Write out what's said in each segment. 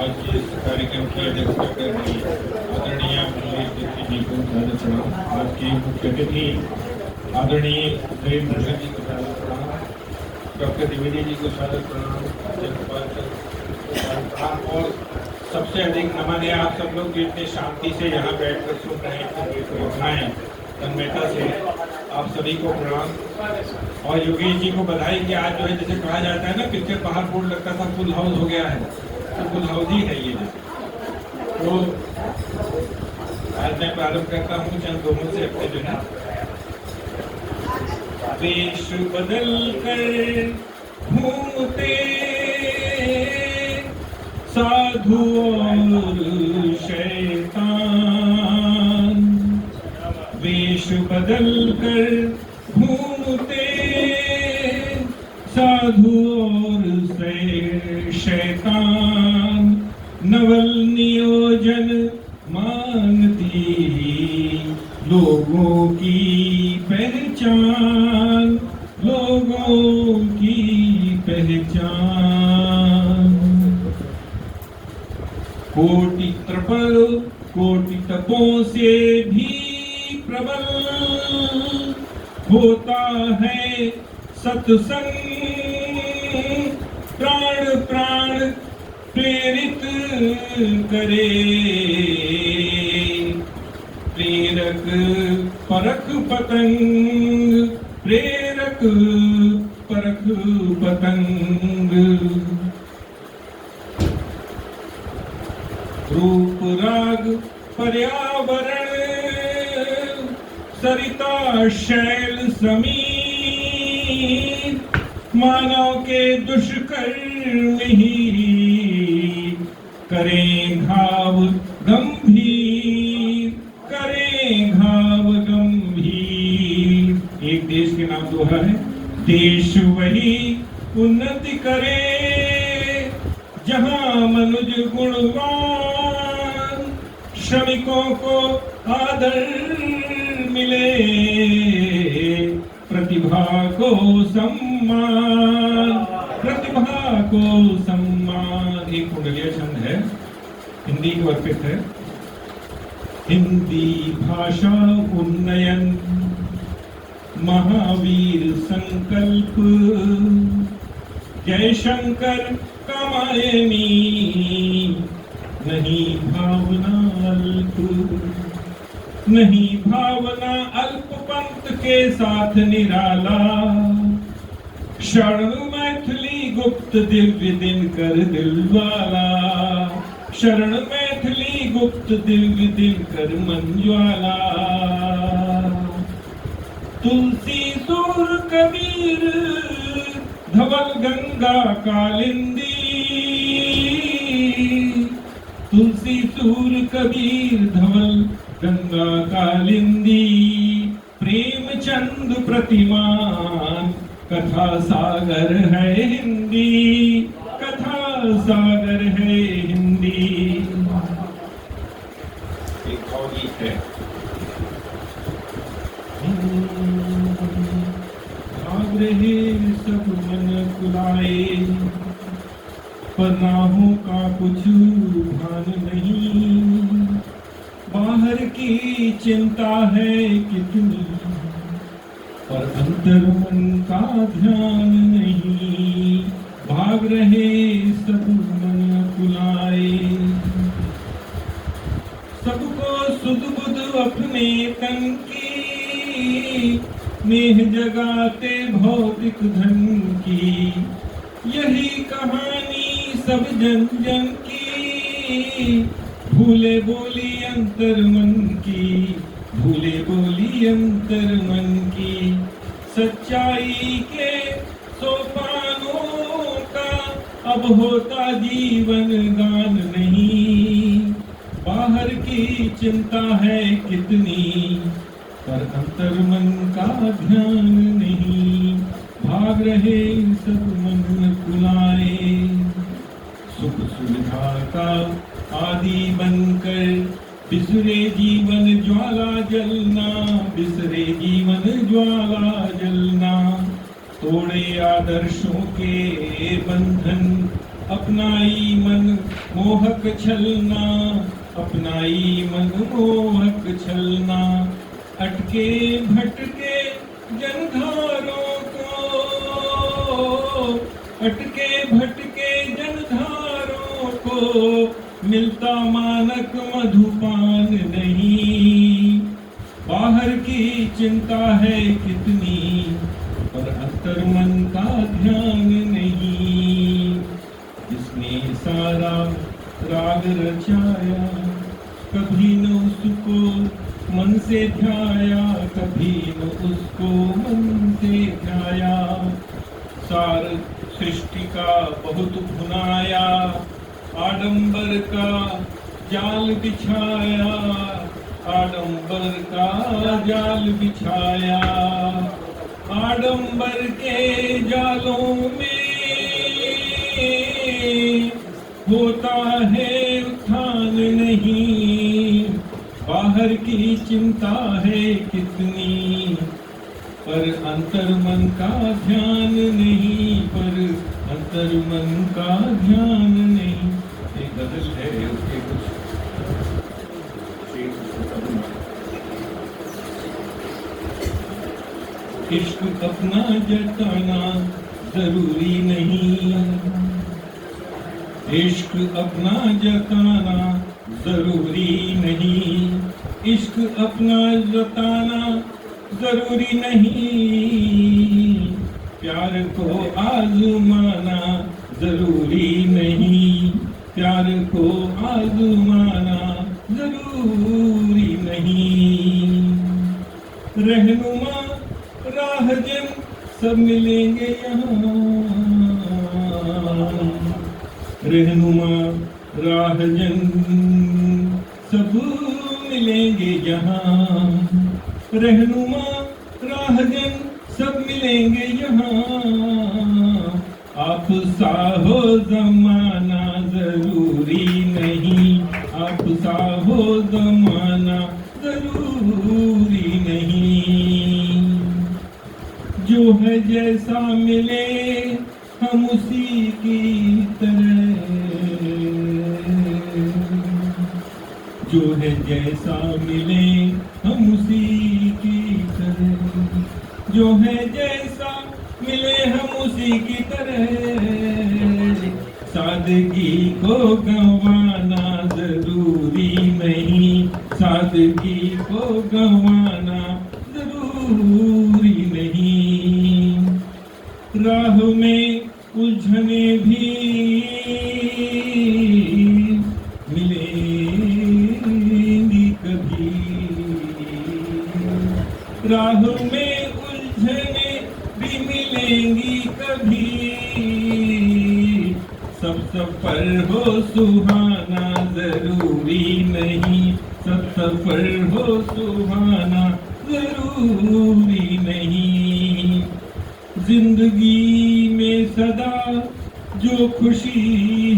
आज के इस कार्यक्रम की अध्यक्षता कर रही आदरणीय मुरली जी को सादर प्रणाम। आज के मुख्य अतिथि आदरणीय देवेंद्र जी को सादर प्रणाम, डॉक्टर द्विवेदी जी को सादर प्रणाम, और सबसे अधिक नमन है आप सब लोग जो इतने शांति से यहाँ बैठकर सुन रहे हैं योजनाएं तन्मयता से, आप सभी को प्रणाम। और योगेश जी को बधाई कि आज जो है जैसे कहा जाता है ना, पीछे बाहर बोर्ड लगता था फुल हाउस हो गया है, तो फुल हाउस ही है ये। तो आज मैं प्रारंभ करता हूँ चंद दोनों से अपने जो है। वेश बदल कर घूमते साधु और शैतान, वेश बदल कर घूमते साधु और शैतान, नवल नियोजन मानती लोगों की पहचान, लोगों की पहचान। कोटि त्रपल कोटि तपों से भी प्रबल होता है सत्संग, प्राण प्राण प्रेरित करे, प्रेरक परख पतंग, प्रेरक परख पतंग। रूप राग पर्यावरण सरिता शैल समीर, मानव के दुष्कर्म ही करें घाव गंभीर, करें घाव गंभीर। एक देश के नाम दोहा है, देश वही उन्नति करे जहां मनुज गुणवान, श्रमिकों को आदर मिले, प्रतिभा को सम्मान, प्रतिभा को सम्मान। एक कुंडलीय छंद है, हिंदी को अर्पित है। हिंदी भाषा उन्नयन महावीर संकल्प, जय शंकर कामायनी नहीं भावना अल्प, नहीं भावना अल्प पंथ के साथ निराला, शरण मैथिली गुप्त दिव्य दिनकर दिलवाला, शरण मैथिली गुप्त दिव्य दिनकर मंज्वाला। तुलसी सूर कबीर धवल गंगा कालिंदी, तुलसी सूर कबीर धवल गंगा कालिंदी, प्रेमचंद प्रतिमान कथा सागर है हिंदी, कथा सागर है हिंदी। एक भावगीत है। भाग रहे सब मन कुलाए, पर राहों का कुछ भान नहीं, बाहर की चिंता है कितनी, पर अंतर मन का ध्यान नहीं। भाग रहे सब मन कुलाए, सबको सुध बुध अपने तन की, नेह जगाते भौतिक धन की, यही कहानी सब जन जन की, भूले बोली अंतर मन की, भूले बोली अंतर मन की। सच्चाई के सोपानों का अब होता जीवन गान नहीं, बाहर की चिंता है कितनी, पर अंतर मन का ध्यान नहीं। भाग रहे सब मन कुलाए, सुख सुविधा का आदि बनकर, बिसरे जीवन ज्वाला जलना, बिसरे जीवन ज्वाला जलना। तोड़े आदर्शों के बंधन, अपनाई मन मोहक छलना, अपनाई मन मोहक छलना, अटके भटके जनधारों को, अटके भटके जनधारों को मिलता मानक मधुपान नहीं। बाहर की चिंता है कितनी पर अंतर मन का ध्यान नहीं। जिसने सारा राग रचाया कभी न उसको मन से ध्याया, कभी न उसको मन से ध्याया। सार सृष्टि का बहुत भुनाया, आडंबर का जाल बिछाया, आडंबर का जाल बिछाया। आडंबर के जालों में होता है उत्थान नहीं। बाहर की चिंता है कितनी पर अंतर मन का ध्यान नहीं, पर अंतर मन का ध्यान नहीं। एक गजल है उसके कुछ इश्क अपना जताना जरूरी नहीं, इश्क अपना जताना जरूरी नहीं, इश्क अपना जताना जरूरी नहीं। प्यार को आजमाना जरूरी नहीं, प्यार को आजमाना जरूरी नहीं। रहनुमा राहजन सब मिलेंगे यहाँ, रहनुमा राहजन सब मिलेंगे यहाँ। रहनुमा राहजन सब मिलेंगे यहाँ। आप सा हो जमाना जरूरी नहीं, आप सा हो जमाना जरूरी नहीं। जो है जैसा मिले हम उसी की तरह, जो है जैसा मिले हम उसी की तरह, जो है जैसा मिले हम उसी की तरह। सादगी को गंवाना जरूरी नहीं, सादगी को गंवाना जरूरी नहीं। राह में उलझने भी मिलेंगी कभी, राह में उलझने भी मिलेंगी कभी। सब सफर हो सुहाना जरूरी नहीं, सब सफर हो सुहाना जरूरी नहीं। जिंदगी में सदा जो खुशी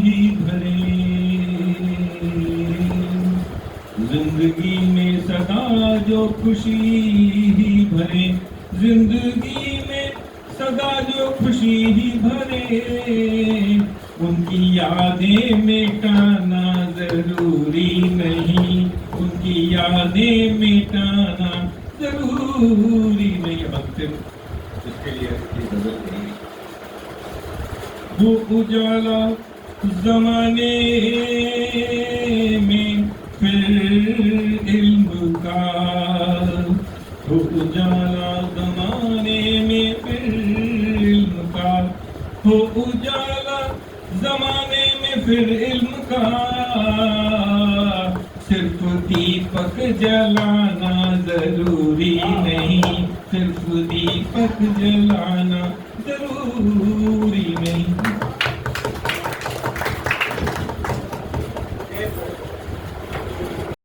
ही भरे, जिंदगी में सदा जो खुशी ही भरे, जिंदगी में सदा जो खुशी ही भरे। उनकी यादें मिटाना जरूरी नहीं, उनकी यादें मिटाना जरूरी नहीं। अब इसके लिए वो उजाला जमाने में फिर इल्म का, वो उजाला जमाने में फिर इल्म का, वो उजाला जमाने में फिर इल्म का। सिर्फ दीपक जलाना जरूरी नहीं, सिर्फ दीपक जलाना जरूरी नहीं।